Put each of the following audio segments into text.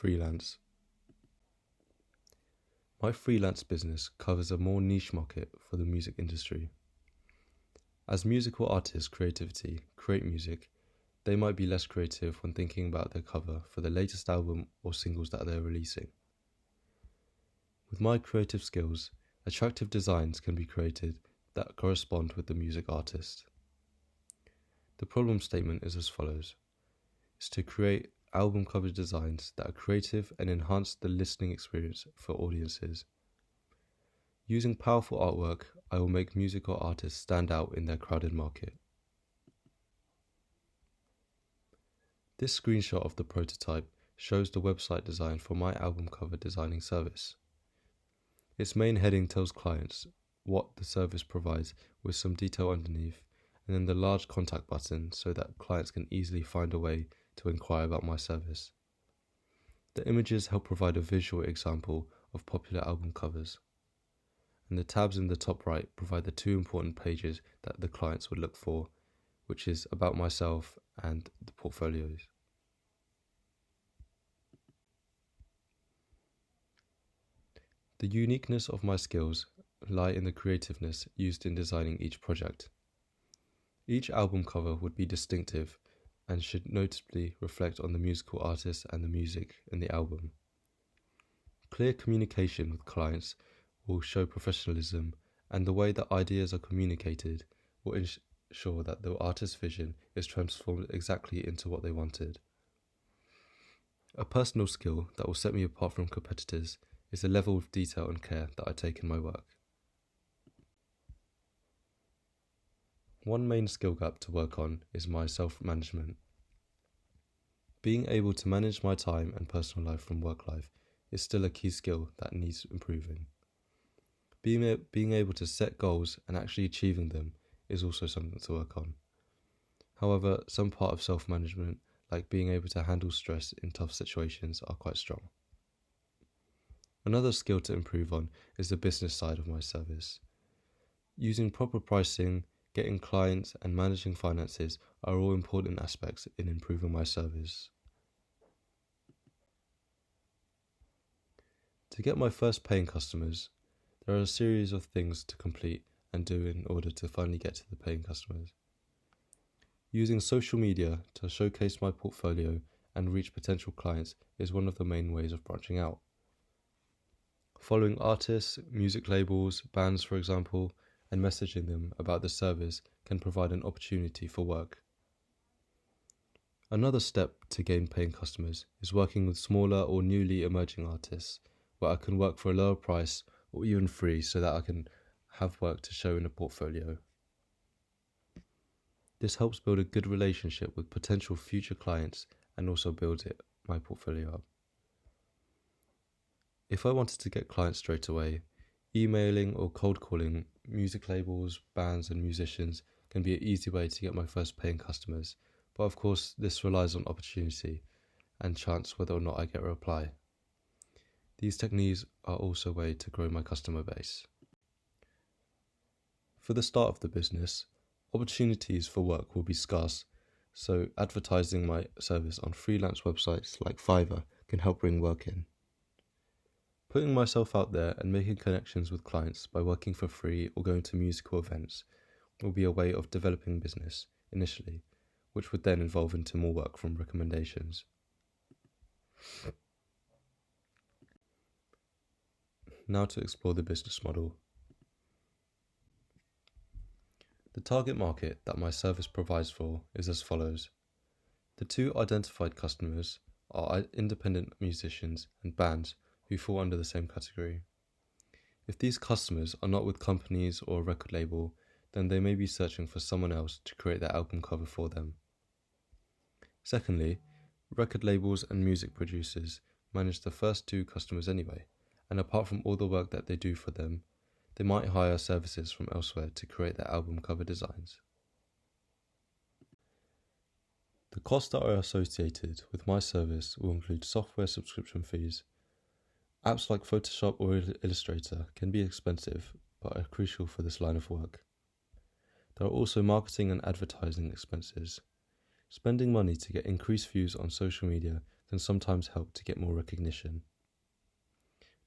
Freelance. My freelance business covers a more niche market for the music industry. As musical artists' create music, they might be less creative when thinking about their cover for the latest album or singles that they're releasing. With my creative skills, attractive designs can be created that correspond with the music artist. The problem statement is as follows. It's to create album cover designs that are creative and enhance the listening experience for audiences. Using powerful artwork, I will make musical artists stand out in their crowded market. This screenshot of the prototype shows the website design for my album cover designing service. Its main heading tells clients what the service provides with some detail underneath, and then the large contact button so that clients can easily find a way to inquire about my service. The images help provide a visual example of popular album covers, and the tabs in the top right provide the two important pages that the clients would look for, which is about myself and the portfolios. The uniqueness of my skills lie in the creativeness used in designing each project. Each album cover would be distinctive and should notably reflect on the musical artist and the music in the album. Clear communication with clients will show professionalism, and the way that ideas are communicated will ensure that the artist's vision is transformed exactly into what they wanted. A personal skill that will set me apart from competitors is the level of detail and care that I take in my work. One main skill gap to work on is my self-management. Being able to manage my time and personal life from work life is still a key skill that needs improving. Being able to set goals and actually achieving them is also something to work on. However, some part of self-management, like being able to handle stress in tough situations, are quite strong. Another skill to improve on is the business side of my service. Using proper pricing, getting clients, and managing finances are all important aspects in improving my service. To get my first paying customers, there are a series of things to complete and do in order to finally get to the paying customers. Using social media to showcase my portfolio and reach potential clients is one of the main ways of branching out. Following artists, music labels, bands for example, and messaging them about the service can provide an opportunity for work. Another step to gain paying customers is working with smaller or newly emerging artists, where I can work for a lower price or even free so that I can have work to show in a portfolio. This helps build a good relationship with potential future clients and also builds my portfolio up. If I wanted to get clients straight away, emailing or cold calling music labels, bands and musicians can be an easy way to get my first paying customers, but of course this relies on opportunity and chance whether or not I get a reply. These techniques are also a way to grow my customer base. For the start of the business, opportunities for work will be scarce, so advertising my service on freelance websites like Fiverr can help bring work in. Putting myself out there and making connections with clients by working for free or going to musical events will be a way of developing business initially, which would then evolve into more work from recommendations. Now to explore the business model. The target market that my service provides for is as follows. The two identified customers are independent musicians and bands who fall under the same category. If these customers are not with companies or a record label, then they may be searching for someone else to create their album cover for them. Secondly, record labels and music producers manage the first two customers anyway, and apart from all the work that they do for them, they might hire services from elsewhere to create their album cover designs. The costs that are associated with my service will include software subscription fees. Apps like Photoshop or Illustrator can be expensive, but are crucial for this line of work. There are also marketing and advertising expenses. Spending money to get increased views on social media can sometimes help to get more recognition.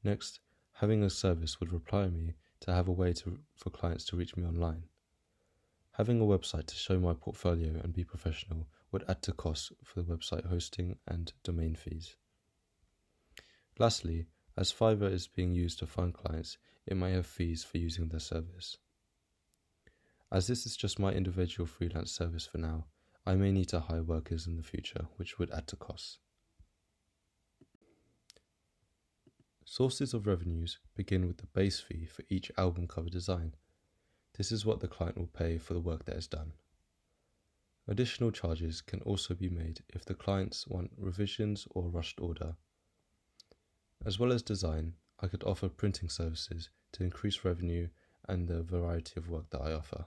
Next, having a service would require me to have a way for clients to reach me online. Having a website to show my portfolio and be professional would add to costs for the website hosting and domain fees. Lastly, as Fiverr is being used to find clients, it may have fees for using their service. As this is just my individual freelance service for now, I may need to hire workers in the future, which would add to costs. Sources of revenues begin with the base fee for each album cover design. This is what the client will pay for the work that is done. Additional charges can also be made if the clients want revisions or rushed order. As well as design, I could offer printing services to increase revenue and the variety of work that I offer.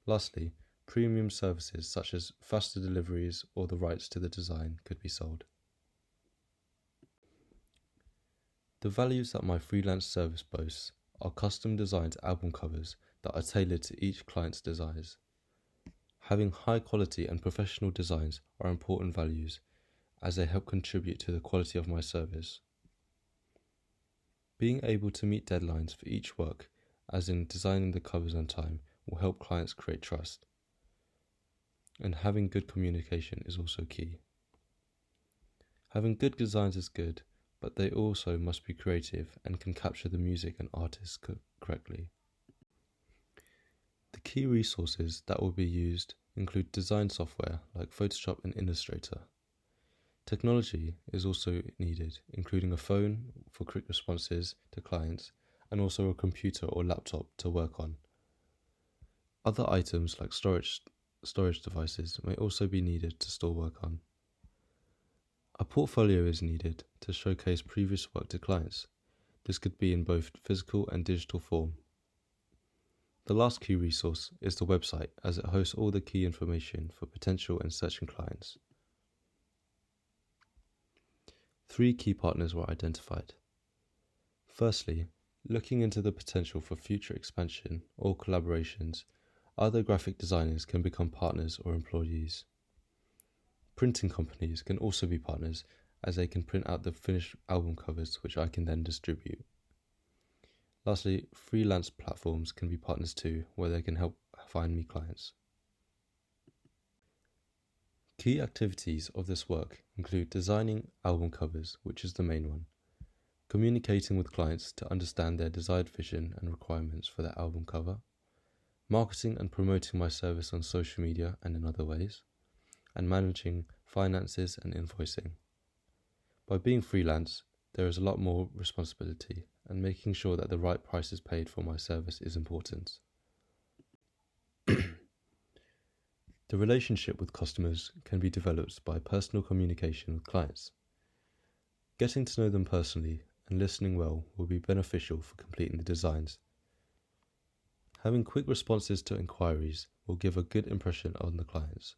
Lastly, premium services such as faster deliveries or the rights to the design could be sold. The values that my freelance service boasts are custom designed album covers that are tailored to each client's desires. Having high quality and professional designs are important values as they help contribute to the quality of my service. Being able to meet deadlines for each work, as in designing the covers on time, will help clients create trust. And having good communication is also key. Having good designs is good, but they also must be creative and can capture the music and artists correctly. The key resources that will be used include design software like Photoshop and Illustrator. Technology is also needed, including a phone for quick responses to clients and also a computer or laptop to work on. Other items like storage devices may also be needed to store work on. A portfolio is needed to showcase previous work to clients. This could be in both physical and digital form. The last key resource is the website, as it hosts all the key information for potential and searching clients. 3 key partners were identified. Firstly, looking into the potential for future expansion or collaborations, other graphic designers can become partners or employees. Printing companies can also be partners, as they can print out the finished album covers, which I can then distribute. Lastly, freelance platforms can be partners too, where they can help find me clients. Key activities of this work include designing album covers, which is the main one, communicating with clients to understand their desired vision and requirements for their album cover, marketing and promoting my service on social media and in other ways, and managing finances and invoicing. By being freelance, there is a lot more responsibility, and making sure that the right price is paid for my service is important. The relationship with customers can be developed by personal communication with clients. Getting to know them personally and listening well will be beneficial for completing the designs. Having quick responses to inquiries will give a good impression on the clients.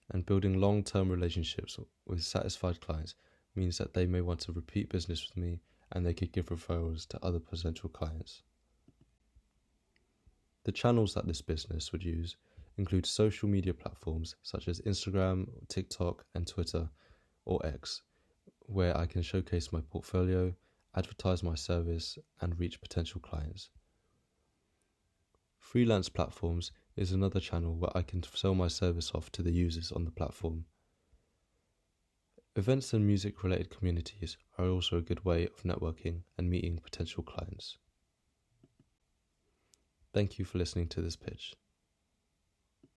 And building long-term relationships with satisfied clients means that they may want to repeat business with me and they could give referrals to other potential clients. The channels that this business would use include social media platforms such as Instagram, TikTok, and Twitter, or X, where I can showcase my portfolio, advertise my service, and reach potential clients. Freelance platforms is another channel where I can sell my service off to the users on the platform. Events and music-related communities are also a good way of networking and meeting potential clients. Thank you for listening to this pitch.